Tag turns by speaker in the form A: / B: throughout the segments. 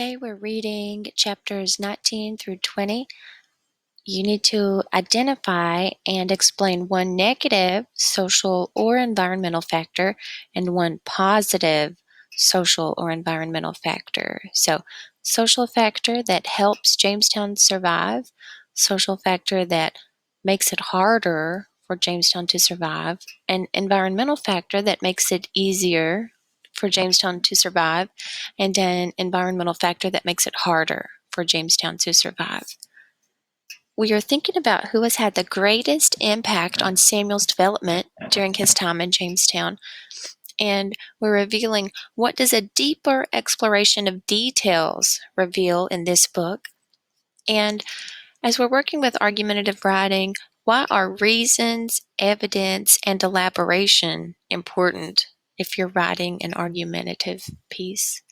A: Today we're reading chapters 19 through 20. You need to identify and explain one negative social or environmental factor and one positive social or environmental factor. So, social factor that helps Jamestown survive, social factor that makes it harder for Jamestown to survive, and environmental factor that makes it easier for Jamestown to survive, and an environmental factor that makes it harder for Jamestown to survive. We are thinking about who has had the greatest impact on Samuel's development during his time in Jamestown, and we're revealing what does a deeper exploration of details reveal in this book. And as we're working with argumentative writing, why are reasons, evidence, and elaboration important if you're writing an argumentative piece?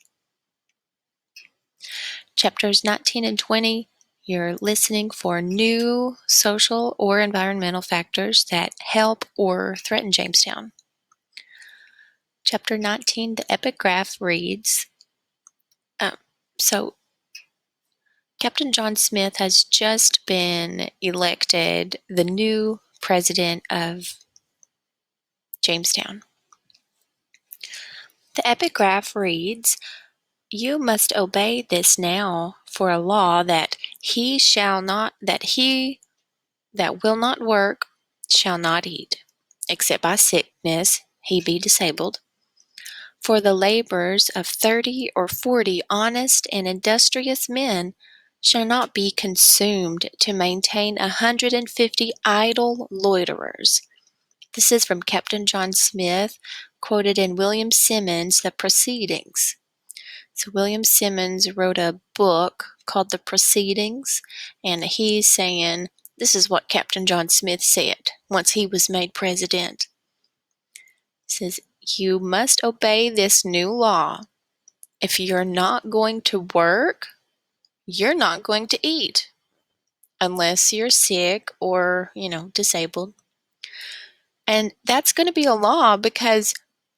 A: Chapters 19 and 20, you're listening for new social or environmental factors that help or threaten Jamestown. Chapter 19, the epigraph reads, so Captain John Smith has just been elected the new president of Jamestown. The epigraph reads, "You must obey this now for a law that he that will not work shall not eat, except by sickness he be disabled. For the labors of 30 or 40 honest and industrious men shall not be consumed to maintain 150 idle loiterers." This is from Captain John Smith, quoted in William Symonds' The Proceedings. So William Symonds wrote a book called The Proceedings, and he's saying this is what Captain John Smith said once he was made president. He says, "You must obey this new law. If you're not going to work, you're not going to eat, unless you're sick or, disabled. And that's going to be a law because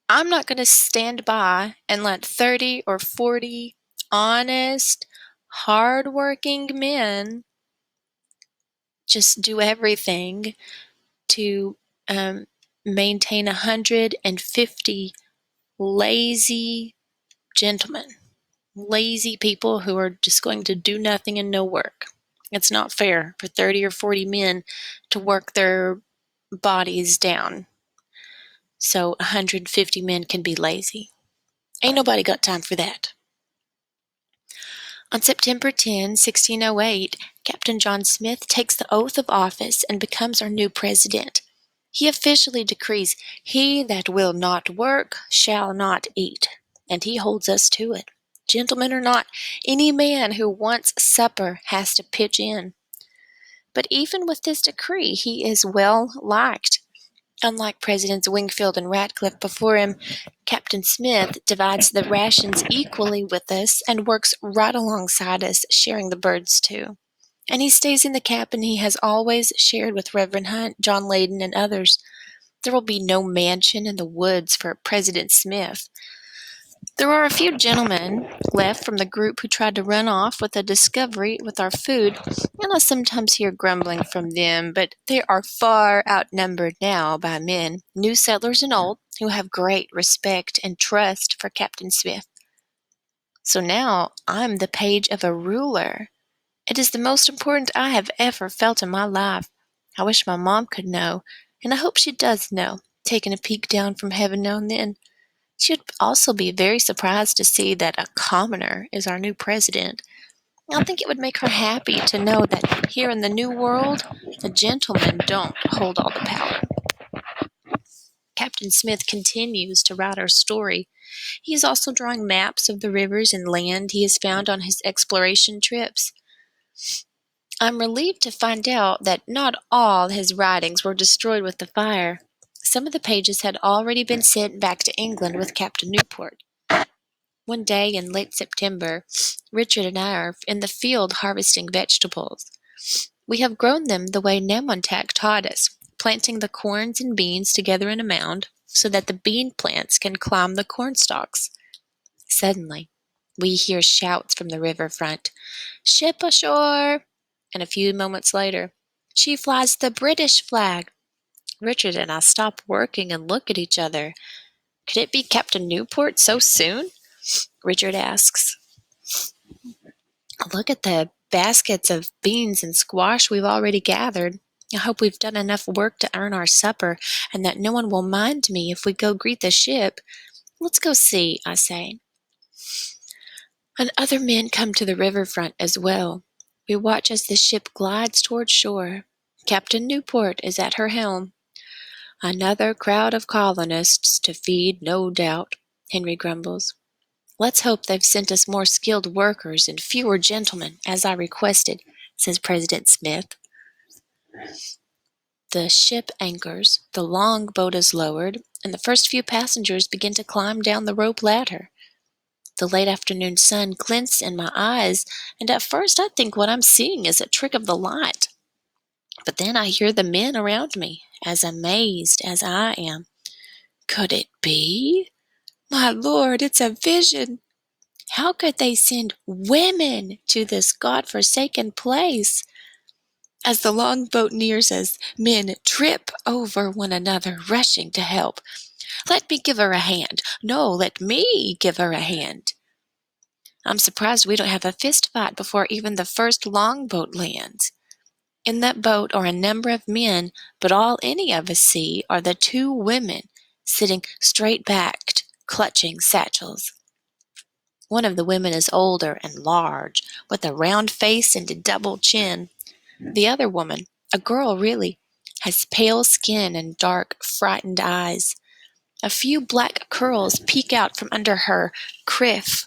A: I'm not going to stand by and let 30 or 40 honest, hardworking men just do everything to maintain 150 lazy gentlemen, lazy people who are just going to do nothing and no work. It's not fair for 30 or 40 men to work their bodies down so 150 men can be lazy. Ain't nobody got time for that." On September 10, 1608, Captain John Smith takes the oath of office and becomes our new president. He officially decrees, "He that will not work shall not eat," and he holds us to it. Gentlemen or not, any man who wants supper has to pitch in. But even with this decree, he is well liked. Unlike Presidents Wingfield and Ratcliffe before him, Captain Smith divides the rations equally with us and works right alongside us, sharing the birds too. And he stays in the cabin he has always shared with Reverend Hunt, John Leyden, and others. There will be no mansion in the woods for President Smith. There are a few gentlemen left from the group who tried to run off with a discovery with our food, and I sometimes hear grumbling from them, but they are far outnumbered now by men, new settlers and old, who have great respect and trust for Captain Smith. So now I'm the page of a ruler. It is the most important I have ever felt in my life. I wish my mom could know, and I hope she does know, taking a peek down from heaven now and then. She would also be very surprised to see that a commoner is our new president. I think it would make her happy to know that here in the New World, the gentlemen don't hold all the power. Captain Smith continues to write our story. He is also drawing maps of the rivers and land he has found on his exploration trips. I'm relieved to find out that not all his writings were destroyed with the fire. Some of the pages had already been sent back to England with Captain Newport. One day in late September, Richard and I are in the field harvesting vegetables. We have grown them the way Namontack taught us, planting the corns and beans together in a mound so that the bean plants can climb the corn stalks. Suddenly, We hear shouts from the riverfront. "Ship ashore!" And a few moments later, "She flies the British flag." Richard and I stop working and look at each other. "Could it be Captain Newport so soon?" Richard asks. "Look at the baskets of beans and squash we've already gathered. I hope we've done enough work to earn our supper, and that no one will mind me if we go greet the ship. Let's go see," I say. And other men come to the riverfront as well. We watch as the ship glides toward shore. Captain Newport is at her helm. "Another crowd of colonists to feed, no doubt," Henry grumbles. "Let's hope they've sent us more skilled workers and fewer gentlemen, as I requested," says President Smith. The ship anchors, the longboat is lowered, and the first few passengers begin to climb down the rope ladder. The late afternoon sun glints in my eyes, and at first I think what I'm seeing is a trick of the light. But then I hear the men around me, as amazed as I am. Could it be? My Lord, it's a vision! How could they send women to this God-forsaken place? As the longboat nears us, men trip over one another, rushing to help. "Let me give her a hand." "No, let me give her a hand." I'm surprised we don't have a fist fight before even the first longboat lands. In that boat are a number of men, but all any of us see are the two women sitting straight-backed, clutching satchels. One of the women is older and large, with a round face and a double chin. The other woman, a girl really, has pale skin and dark, frightened eyes. A few black curls peek out from under her coif.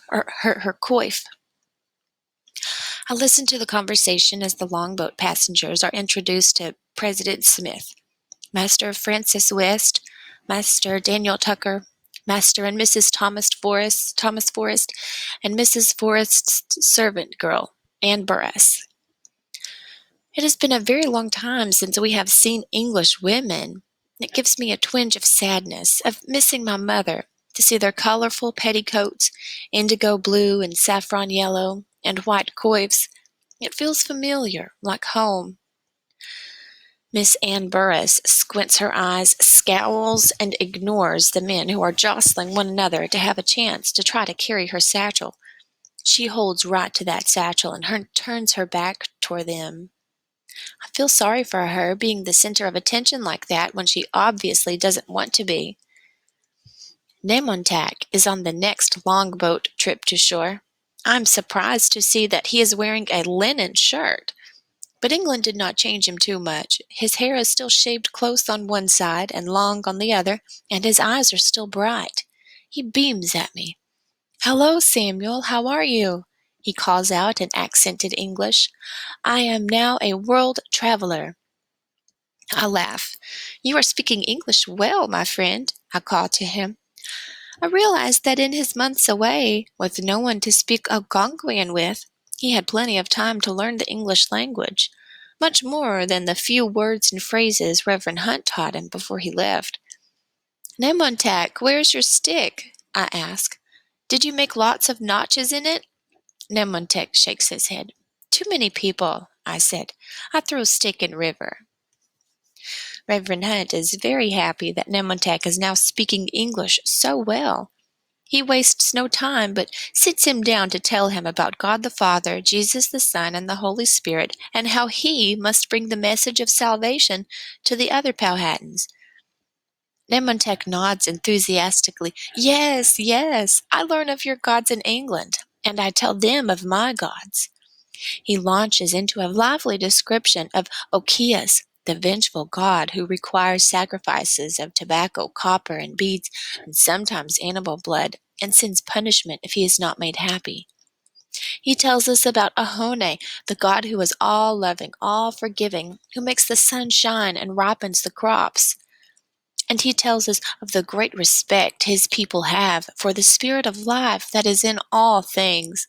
A: I listen to the conversation as the longboat passengers are introduced to President Smith, Master Francis West, Master Daniel Tucker, Master and Mrs. Thomas Forrest, and Mrs. Forrest's servant girl, Anne Burris. It has been a very long time since we have seen English women. It gives me a twinge of sadness, of missing my mother, to see their colorful petticoats, indigo blue and saffron yellow, and white coifs. It feels familiar, like home. Miss Anne Burris squints her eyes, scowls, and ignores the men who are jostling one another to have a chance to try to carry her satchel. She holds right to that satchel and turns her back toward them. I feel sorry for her being the center of attention like that when she obviously doesn't want to be. Nemontack is on the next longboat trip to shore. I'm surprised to see that he is wearing a linen shirt. But England did not change him too much. His hair is still shaved close on one side and long on the other, and his eyes are still bright. He beams at me. "Hello, Samuel, how are you?" he calls out in accented English. "I am now a world traveler." I laugh. "You are speaking English well, my friend," I call to him. I realized that in his months away, with no one to speak Algonquian with, he had plenty of time to learn the English language, much more than the few words and phrases Reverend Hunt taught him before he left. "Nemontack, where's your stick?" I ask. "Did you make lots of notches in it?" Nemontack shakes his head. "Too many people," I said. "I throw stick in river." Reverend Hunt is very happy that Nemontack is now speaking English so well. He wastes no time, but sits him down to tell him about God the Father, Jesus the Son, and the Holy Spirit, and how he must bring the message of salvation to the other Powhatans. Nemontack nods enthusiastically. "Yes, yes, I learn of your gods in England, and I tell them of my gods." He launches into a lively description of Okius, the vengeful god who requires sacrifices of tobacco, copper, and beads, and sometimes animal blood, and sends punishment if he is not made happy. He tells us about Ahone, the god who is all-loving, all-forgiving, who makes the sun shine and ripens the crops. And he tells us of the great respect his people have for the spirit of life that is in all things.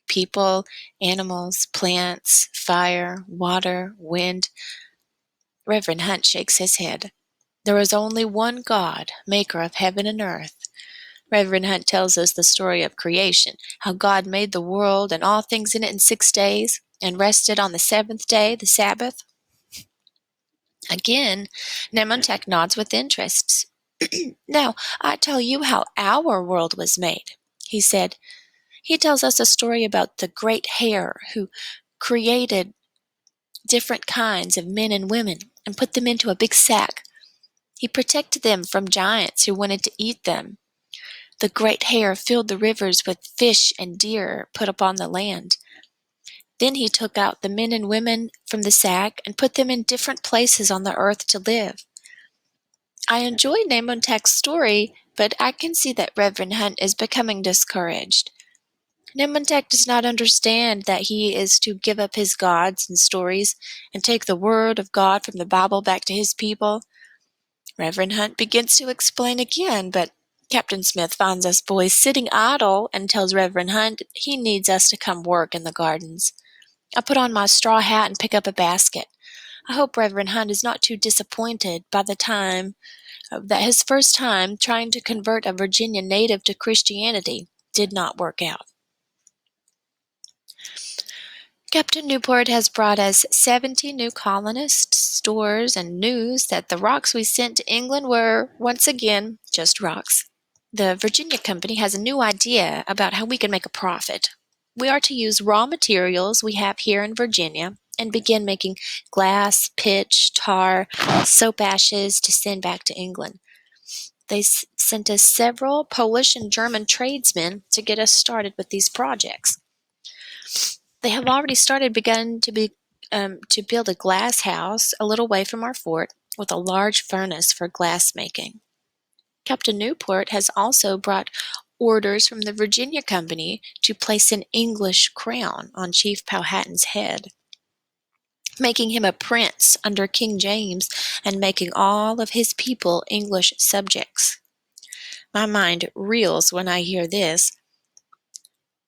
A: People, animals, plants, fire, water, wind. Reverend Hunt shakes his head. There is only one God, maker of heaven and earth. Reverend Hunt tells us the story of creation, how God made the world and all things in it in 6 days and rested on the seventh day, the Sabbath. Again, Nemontech nods with interest. Now, I tell you how our world was made, he said. He tells us a story about the great hare who created different kinds of men and women and put them into a big sack. He protected them from giants who wanted to eat them. The great hare filled the rivers with fish and deer put upon the land. Then he took out the men and women from the sack and put them in different places on the earth to live. I enjoy Nemontech's story, but I can see that Reverend Hunt is becoming discouraged. Nemontech does not understand that he is to give up his gods and stories and take the word of God from the Bible back to his people. Reverend Hunt begins to explain again, but Captain Smith finds us boys sitting idle and tells Reverend Hunt he needs us to come work in the gardens. I put on my straw hat and pick up a basket. I hope Reverend Hunt is not too disappointed by the time that his first time trying to convert a Virginia native to Christianity did not work out. Captain Newport has brought us 70 new colonists, stores, and news that the rocks we sent to England were, once again, just rocks. The Virginia Company has a new idea about how we can make a profit. We are to use raw materials we have here in Virginia and begin making glass, pitch, tar, soap ashes to send back to England. They sent us several Polish and German tradesmen to get us started with these projects. They have already begun to build a glass house a little way from our fort with a large furnace for glass making. Captain Newport has also brought orders from the Virginia Company to place an English crown on Chief Powhatan's head, making him a prince under King James and making all of his people English subjects. My mind reels when I hear this.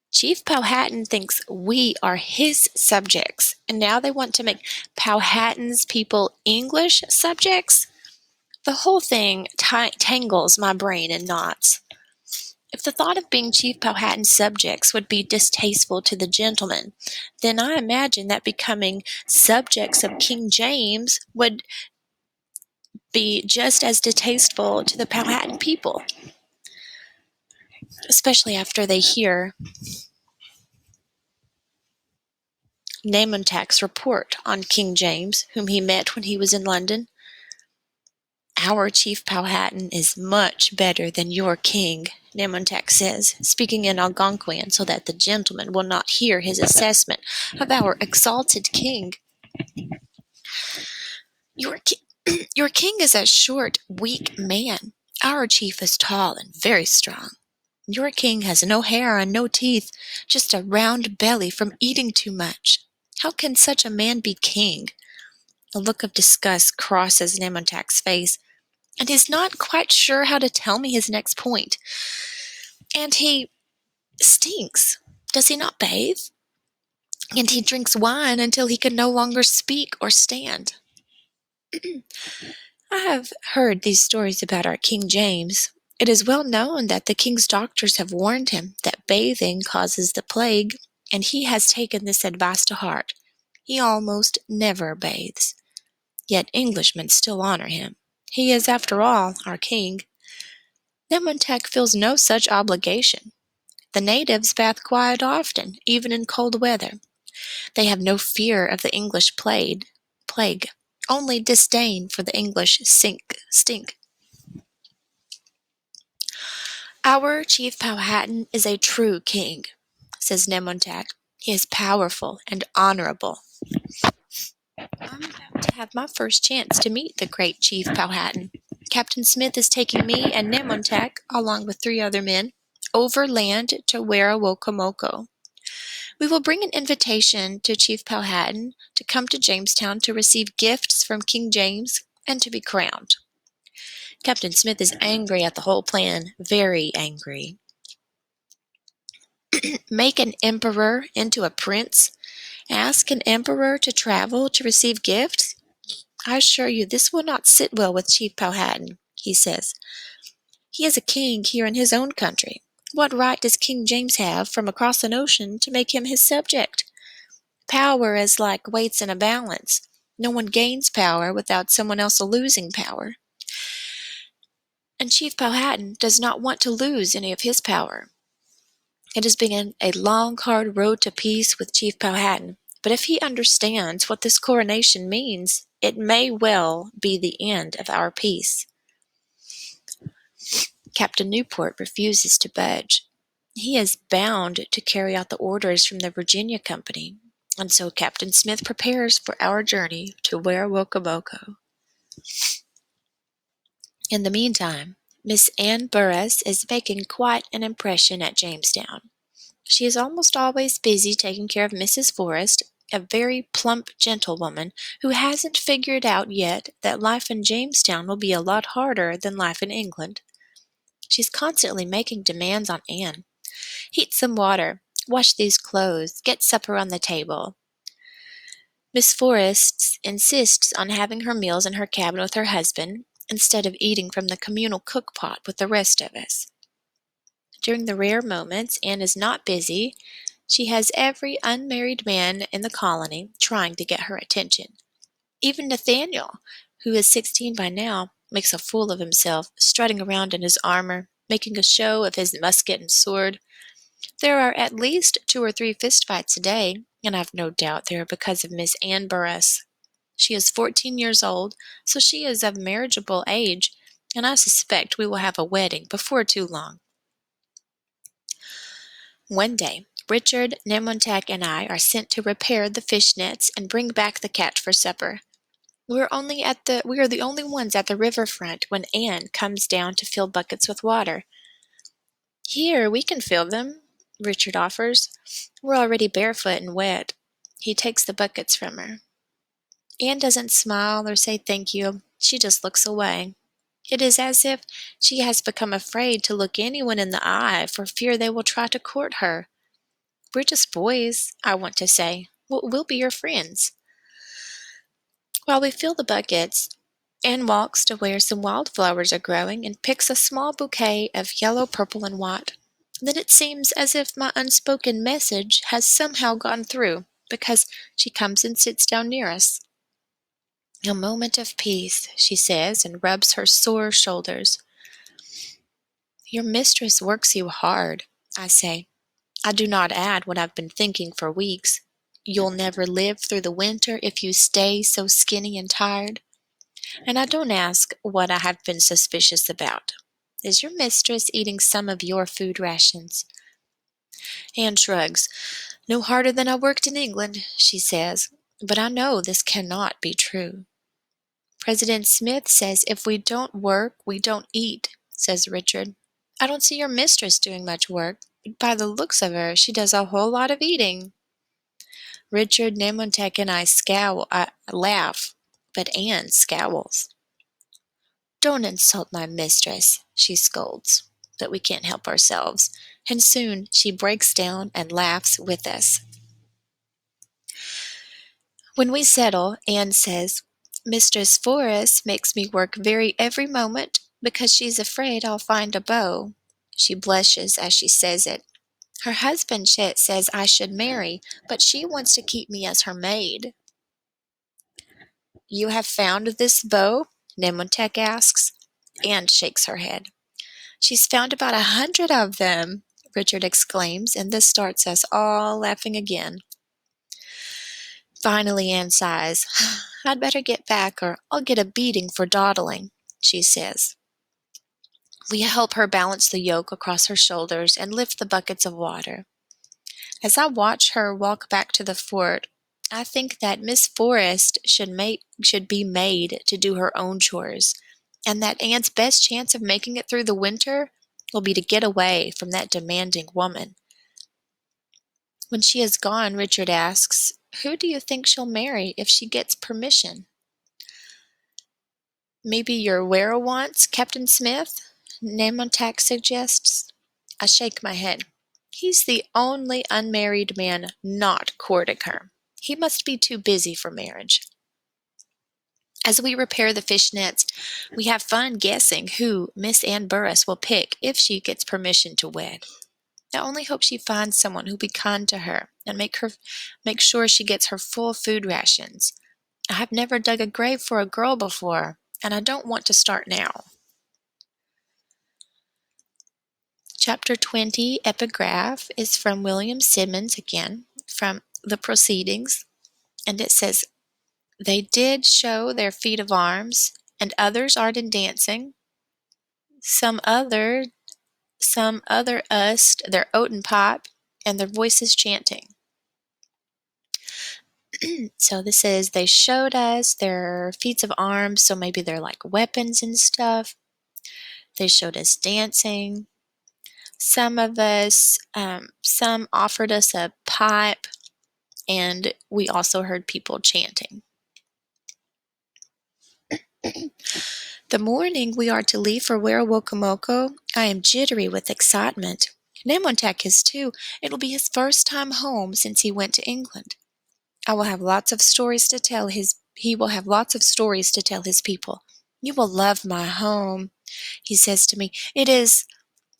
A: Chief Powhatan thinks we are his subjects, and now they want to make Powhatan's people English subjects? The whole thing tangles my brain in knots. If the thought of being Chief Powhatan's subjects would be distasteful to the gentlemen, then I imagine that becoming subjects of King James would be just as distasteful to the Powhatan people, especially after they hear Nemontech's report on King James, whom he met when he was in London. Our Chief Powhatan is much better than your king, Nemontech says, speaking in Algonquian so that the gentleman will not hear his assessment of our exalted king. Your king is a short, weak man. Our chief is tall and very strong. Your king has no hair and no teeth, just a round belly from eating too much. How can such a man be king? A look of disgust crosses Nemontech's face, and he's not quite sure how to tell me his next point. And he stinks. Does he not bathe? And he drinks wine until he can no longer speak or stand. I have heard these stories about our King James. It is well known that the king's doctors have warned him that bathing causes the plague, and he has taken this advice to heart. He almost never bathes. Yet Englishmen still honor him. He is, after all, our king. Nemontech feels no such obligation. The natives bath quite often, even in cold weather. They have no fear of the English plague, only disdain for the English stink. Our Chief Powhatan is a true king, says Nemontech. He is powerful and honorable. I'm about to have my first chance to meet the great Chief Powhatan. Captain Smith is taking me and Nemontech, along with 3 other men, overland to Werowocomoco. We will bring an invitation to Chief Powhatan to come to Jamestown to receive gifts from King James and to be crowned. Captain Smith is angry at the whole plan, very angry. Make an emperor into a prince? Ask an emperor to travel to receive gifts? I assure you this will not sit well with Chief Powhatan, he says. He is a king here in his own country. What right does King James have from across an ocean to make him his subject? Power is like weights in a balance. No one gains power without someone else losing power. And Chief Powhatan does not want to lose any of his power. It has been a long, hard road to peace with Chief Powhatan, but if he understands what this coronation means, it may well be the end of our peace. Captain Newport refuses to budge. He is bound to carry out the orders from the Virginia Company, and so Captain Smith prepares for our journey to Werowocomoco. In the meantime, Miss Anne Burris is making quite an impression at Jamestown. She is almost always busy taking care of Mrs. Forrest, a very plump gentlewoman who hasn't figured out yet that life in Jamestown will be a lot harder than life in England. She's constantly making demands on Anne. Heat some water, wash these clothes, get supper on the table. Miss Forrest insists on having her meals in her cabin with her husband, instead of eating from the communal cook-pot with the rest of us. During the rare moments Anne is not busy, she has every unmarried man in the colony trying to get her attention. Even Nathaniel, who is 16 by now, makes a fool of himself, strutting around in his armor, making a show of his musket and sword. There are at least 2 or 3 fistfights a day, and I've no doubt they are because of Miss Anne Burris. She is 14 years old, so she is of marriageable age, and I suspect we will have a wedding before too long. One day, Richard, Nemontac, and I are sent to repair the fish nets and bring back the catch for supper. We are the only ones at the riverfront when Anne comes down to fill buckets with water. Here, we can fill them, Richard offers. We're already barefoot and wet. He takes the buckets from her. Anne doesn't smile or say thank you. She just looks away. It is as if she has become afraid to look anyone in the eye for fear they will try to court her. We're just boys, I want to say. We'll be your friends. While we fill the buckets, Anne walks to where some wildflowers are growing and picks a small bouquet of yellow, purple, and white. Then it seems as if my unspoken message has somehow gone through, because she comes and sits down near us. A moment of peace, she says, and rubs her sore shoulders. Your mistress works you hard, I say. I do not add what I've been thinking for weeks. You'll never live through the winter if you stay so skinny and tired. And I don't ask what I have been suspicious about. Is your mistress eating some of your food rations? Anne shrugs. No harder than I worked in England, she says. But I know this cannot be true. President Smith says if we don't work, we don't eat, says Richard. I don't see your mistress doing much work, but by the looks of her, she does a whole lot of eating. Richard, Nemontac, and I laugh, but Anne scowls. Don't insult my mistress, she scolds, but we can't help ourselves, and soon she breaks down and laughs with us. When we settle, Anne says, Mistress Forrest makes me work every moment because she's afraid I'll find a beau. She blushes as she says it. Her husband says I should marry, but she wants to keep me as her maid. You have found this beau? Nemontac asks. Anne shakes her head. She's found about 100 of them, Richard exclaims, and this starts us all laughing again. Finally, Anne sighs. I'd better get back or I'll get a beating for dawdling, she says. We help her balance the yoke across her shoulders and lift the buckets of water. As I watch her walk back to the fort, I think that Miss Forrest should be made to do her own chores, and that Anne's best chance of making it through the winter will be to get away from that demanding woman. When she is gone, Richard asks, who do you think she'll marry if she gets permission? Maybe your werowance, Captain Smith? Nemontac suggests. I shake my head. He's the only unmarried man not courting her. He must be too busy for marriage. As we repair the fish nets, we have fun guessing who Miss Ann Burris will pick if she gets permission to wed. I only hope she finds someone who'll be kind to her and make sure she gets her full food rations. I have never dug a grave for a girl before, and I don't want to start now. Chapter 20, Epigraph, is from William Simmons again, from the Proceedings, and it says, "They did show their feat of arms, and others art in dancing. Some other used their oaten pipe, and their voices chanting." So this is, they showed us their feats of arms, so maybe they're like weapons and stuff. They showed us dancing. Some offered us a pipe, and we also heard people chanting. The morning we are to leave for Werowocomoco, I am jittery with excitement. Nemontek is too. It will be his first time home since he went to England. He will have lots of stories to tell his people. "You will love my home," he says to me. "It is—"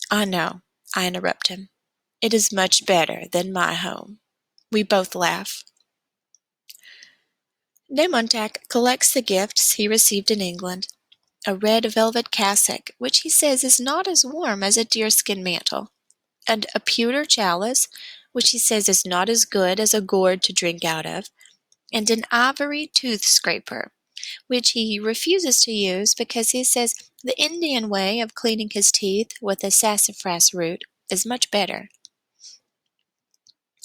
A: "I know," I interrupt him. "It is much better than my home." We both laugh. Nemontek collects the gifts he received in England. A red velvet cassock, which he says is not as warm as a deerskin mantle, and a pewter chalice, which he says is not as good as a gourd to drink out of, and an ivory tooth scraper, which he refuses to use because he says the Indian way of cleaning his teeth with a sassafras root is much better.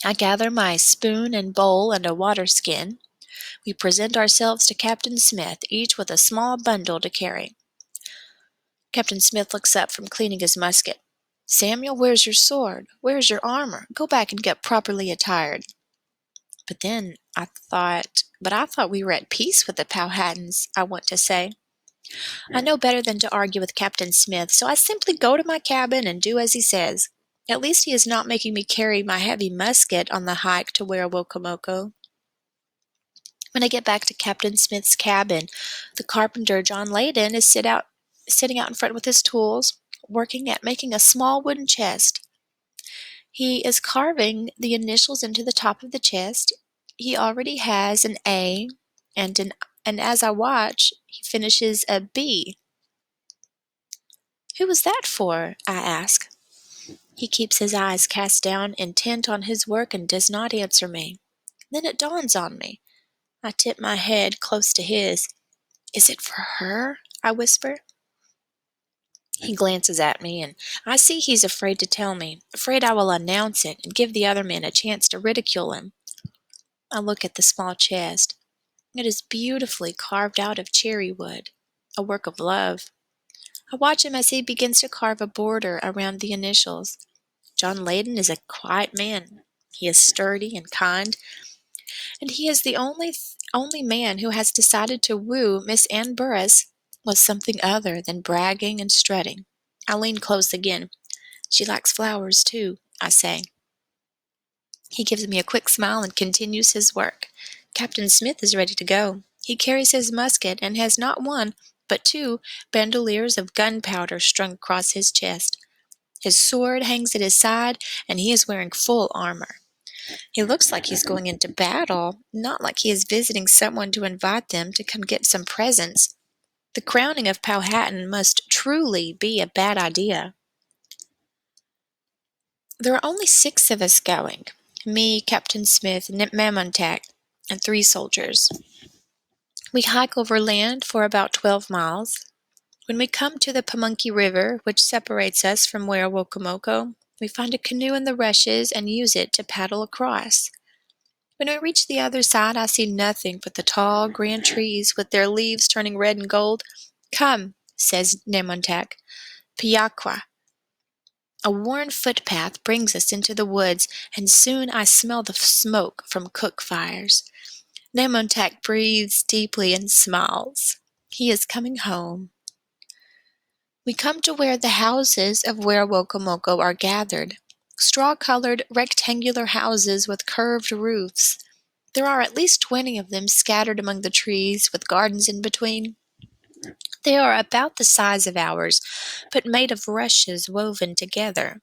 A: I gather my spoon and bowl and a water skin. We present ourselves to Captain Smith, each with a small bundle to carry. Captain Smith looks up from cleaning his musket. "Samuel, where's your sword? Where's your armor? Go back and get properly attired." But I thought we were at peace with the Powhatans, I want to say. I know better than to argue with Captain Smith, so I simply go to my cabin and do as he says. At least he is not making me carry my heavy musket on the hike to Werowocomoco. When I get back to Captain Smith's cabin, the carpenter, John Leyden, is sitting out in front with his tools, working at making a small wooden chest. He is carving the initials into the top of the chest. He already has an A, and as I watch, he finishes a B. "Who was that for?" I ask. He keeps his eyes cast down, intent on his work, and does not answer me. Then it dawns on me. I tip my head close to his. "Is it for her?" I whisper. He glances at me, and I see he's afraid to tell me, afraid I will announce it and give the other men a chance to ridicule him. I look at the small chest. It is beautifully carved out of cherry wood, a work of love. I watch him as he begins to carve a border around the initials. John Leyden is a quiet man. He is sturdy and kind, and he is the only man who has decided to woo Miss Ann Burris with something other than bragging and strutting. I lean close again. "She likes flowers, too," I say. He gives me a quick smile and continues his work. Captain Smith is ready to go. He carries his musket and has not one, but two bandoliers of gunpowder strung across his chest. His sword hangs at his side, and he is wearing full armor. He looks like he's going into battle, not like he is visiting someone to invite them to come get some presents. The crowning of Powhatan must truly be a bad idea. There are only 6 of us going. Me, Captain Smith, Nemontek, and 3 soldiers. We hike overland for about 12 miles. When we come to the Pamunkey River, which separates us from Werowocomoco, we find a canoe in the rushes and use it to paddle across. When we reach the other side, I see nothing but the tall, grand trees with their leaves turning red and gold. "Come," says Nemontek, "Piaqua." A worn footpath brings us into the woods, and soon I smell the smoke from cook fires. Nemontek breathes deeply and smiles. He is coming home. We come to where the houses of Werowocomoco are gathered, straw-colored rectangular houses with curved roofs. There are at least 20 of them scattered among the trees, with gardens in between. They are about the size of ours, but made of rushes woven together.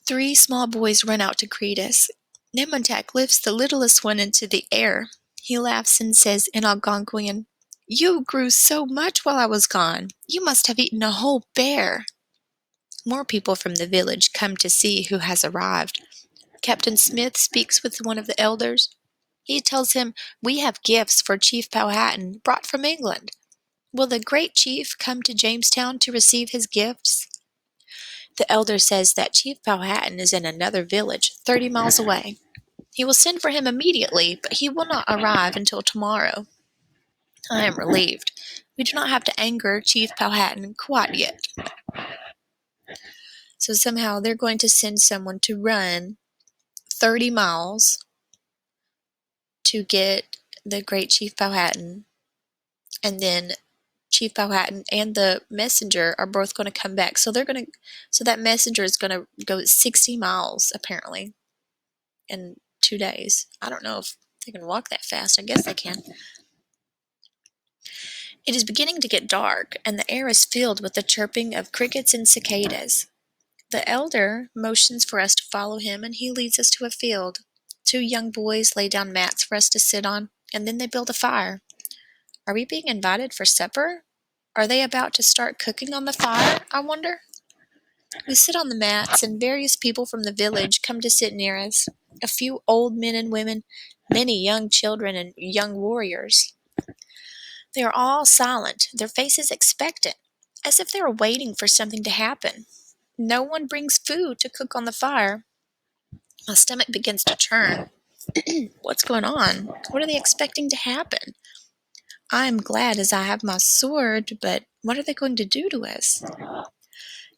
A: 3 small boys run out to greet us. Nemondak lifts the littlest one into the air. He laughs and says in Algonquian, "You grew so much while I was gone. You must have eaten a whole bear." More people from the village come to see who has arrived. Captain Smith speaks with one of the elders. He tells him, "We have gifts for Chief Powhatan, brought from England. Will the great chief come to Jamestown to receive his gifts?" The elder says that Chief Powhatan is in another village 30 miles away. He will send for him immediately, but he will not arrive until tomorrow. I am relieved. We do not have to anger Chief Powhatan quite yet. So somehow they're going to send someone to run 30 miles to get the great Chief Powhatan, and then Chief Powhatan and the messenger are both going to come back. So that messenger is going to go 60 miles apparently in 2 days. I don't know if they can walk that fast. I guess they can. It is beginning to get dark, and the air is filled with the chirping of crickets and cicadas. The elder motions for us to follow him, and he leads us to a field. 2 young boys lay down mats for us to sit on, and then they build a fire. Are we being invited for supper? Are they about to start cooking on the fire, I wonder? We sit on the mats, and various people from the village come to sit near us. A few old men and women, many young children and young warriors. They are all silent, their faces expectant, as if they were waiting for something to happen. No one brings food to cook on the fire. My stomach begins to churn. What's going on? What are they expecting to happen? I am glad as I have my sword, but what are they going to do to us?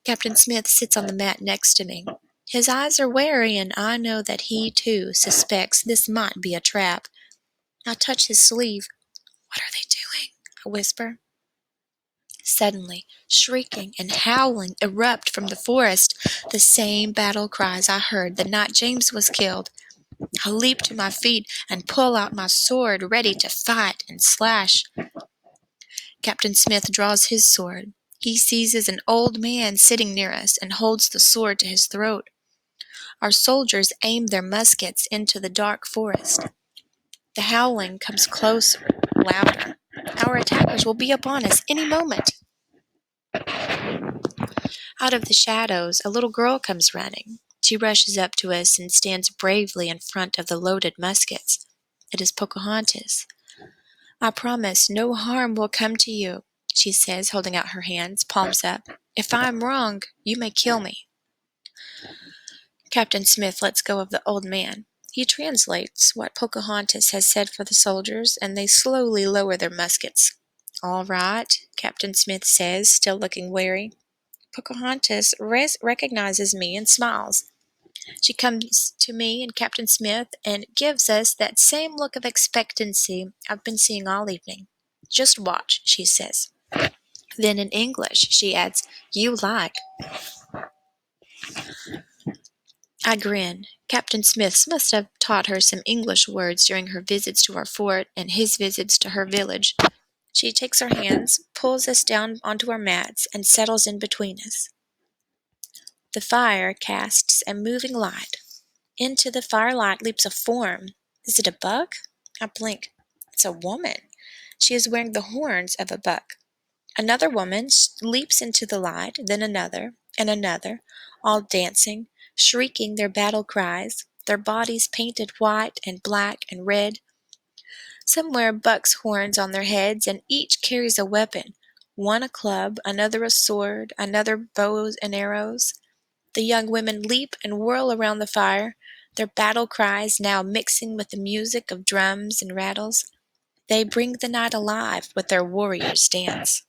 A: Captain Smith sits on the mat next to me. His eyes are wary, and I know that he, too, suspects this might be a trap. I touch his sleeve. "What are they doing?" I whisper. Suddenly, shrieking and howling erupt from the forest, the same battle cries I heard the night James was killed. I leap to my feet and pull out my sword, ready to fight and slash. Captain Smith draws his sword. He seizes an old man sitting near us and holds the sword to his throat. Our soldiers aim their muskets into the dark forest. The howling comes closer, louder. Our attackers will be upon us any moment. Out of the shadows, a little girl comes running. She rushes up to us and stands bravely in front of the loaded muskets. It is Pocahontas. "I promise no harm will come to you," she says, holding out her hands, palms up. "If I am wrong, you may kill me." Captain Smith lets go of the old man. He translates what Pocahontas has said for the soldiers, and they slowly lower their muskets. "All right," Captain Smith says, still looking wary. Pocahontas recognizes me and smiles. She comes to me and Captain Smith and gives us that same look of expectancy I've been seeing all evening. "Just watch," she says. Then in English, she adds, "You like." I grin. Captain Smith must have taught her some English words during her visits to our fort and his visits to her village. She takes our hands, pulls us down onto our mats, and settles in between us. The fire casts a moving light. Into the firelight leaps a form. Is it a buck? I blink. It's a woman. She is wearing the horns of a buck. Another woman leaps into the light, then another, and another, all dancing, shrieking their battle cries, their bodies painted white and black and red. Some wear buck's horns on their heads, and each carries a weapon, one a club, another a sword, another bows and arrows. The young women leap and whirl around the fire, their battle cries now mixing with the music of drums and rattles. They bring the night alive with their warriors' dance.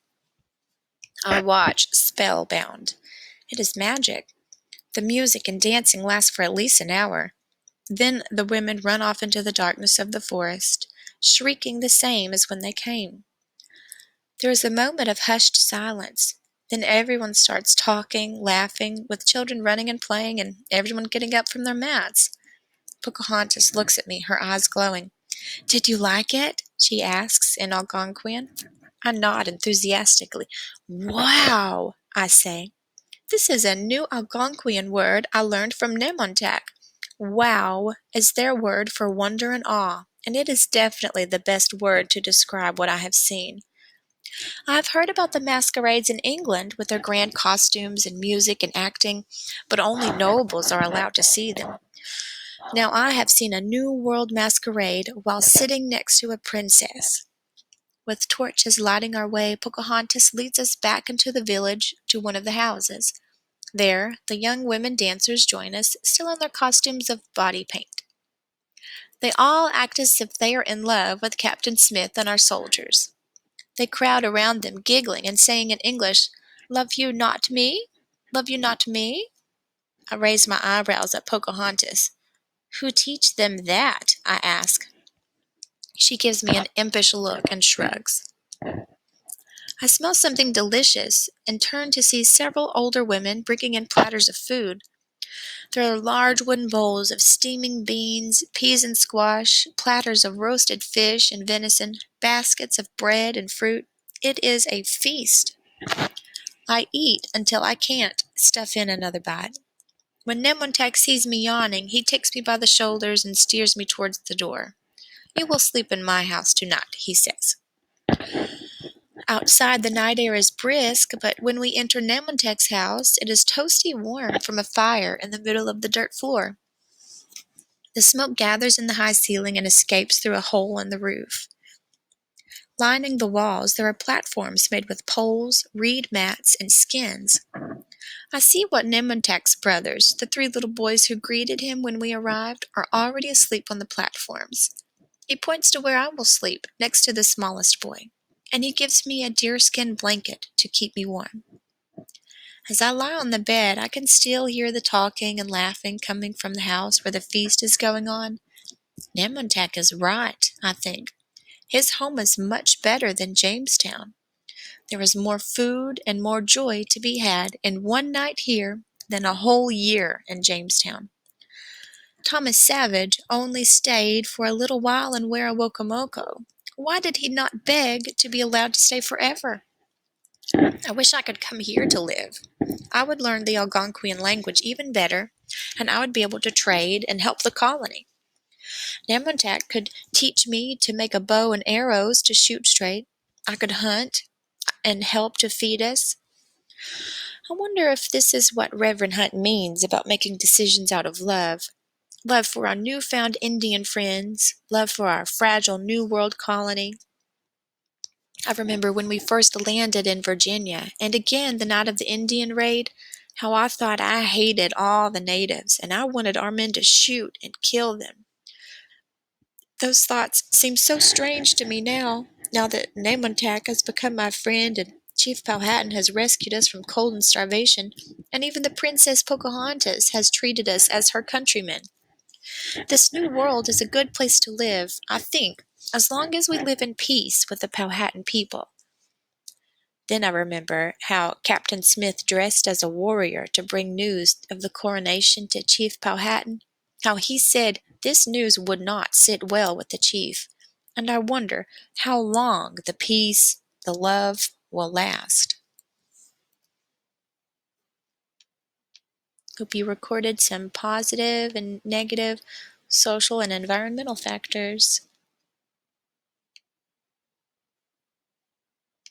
A: I watch, spellbound. It is magic. The music and dancing last for at least an hour. Then the women run off into the darkness of the forest, shrieking the same as when they came. There is a moment of hushed silence. Then everyone starts talking, laughing, with children running and playing, and everyone getting up from their mats. Pocahontas looks at me, her eyes glowing. "Did you like it?" she asks in Algonquian. I nod enthusiastically. "Wow," I say. "This is a new Algonquian word I learned from Nemontac. Wow is their word for wonder and awe, and it is definitely the best word to describe what I have seen. I have heard about the masquerades in England with their grand costumes and music and acting, but only nobles are allowed to see them. Now I have seen a New World masquerade while sitting next to a princess. With torches lighting our way, Pocahontas leads us back into the village to one of the houses. There, the young women dancers join us, still in their costumes of body paint. They all act as if they are in love with Captain Smith and our soldiers. They crowd around them, giggling and saying in English, "Love you not me? Love you not me?" I raise my eyebrows at Pocahontas. "Who teach them that?" I ask. She gives me an impish look and shrugs. I smell something delicious and turn to see several older women bringing in platters of food. There are large wooden bowls of steaming beans, peas and squash, platters of roasted fish and venison, baskets of bread and fruit. It is a feast. I eat until I can't stuff in another bite. When Nemontac sees me yawning, he takes me by the shoulders and steers me towards the door. "You will sleep in my house tonight," he says. Outside, the night air is brisk, but when we enter Nemontac's house, it is toasty warm from a fire in the middle of the dirt floor. The smoke gathers in the high ceiling and escapes through a hole in the roof. Lining the walls, there are platforms made with poles, reed mats, and skins. I see what Nemontac's brothers, the three little boys who greeted him when we arrived, are already asleep on the platforms. He points to where I will sleep, next to the smallest boy, and he gives me a deerskin blanket to keep me warm. As I lie on the bed, I can still hear the talking and laughing coming from the house where the feast is going on. Nemontac is right, I think. His home is much better than Jamestown. There is more food and more joy to be had in one night here than a whole year in Jamestown. Thomas Savage only stayed for a little while in Werowocomoco. Why did he not beg to be allowed to stay forever? I wish I could come here to live. I would learn the Algonquian language even better, and I would be able to trade and help the colony. Nemontac could teach me to make a bow and arrows to shoot straight. I could hunt and help to feed us. I wonder if this is what Reverend Hunt means about making decisions out of love. Love for our newfound Indian friends, love for our fragile New World colony. I remember when we first landed in Virginia, and again the night of the Indian raid, how I thought I hated all the natives, and I wanted our men to shoot and kill them. Those thoughts seem so strange to me now that Nemontac has become my friend and Chief Powhatan has rescued us from cold and starvation, and even the Princess Pocahontas has treated us as her countrymen. This new world is a good place to live, I think, as long as we live in peace with the Powhatan people. Then I remember how Captain Smith dressed as a warrior to bring news of the coronation to Chief Powhatan, how he said this news would not sit well with the chief, and I wonder how long the peace, the love will last. Hope you recorded some positive and negative social and environmental factors.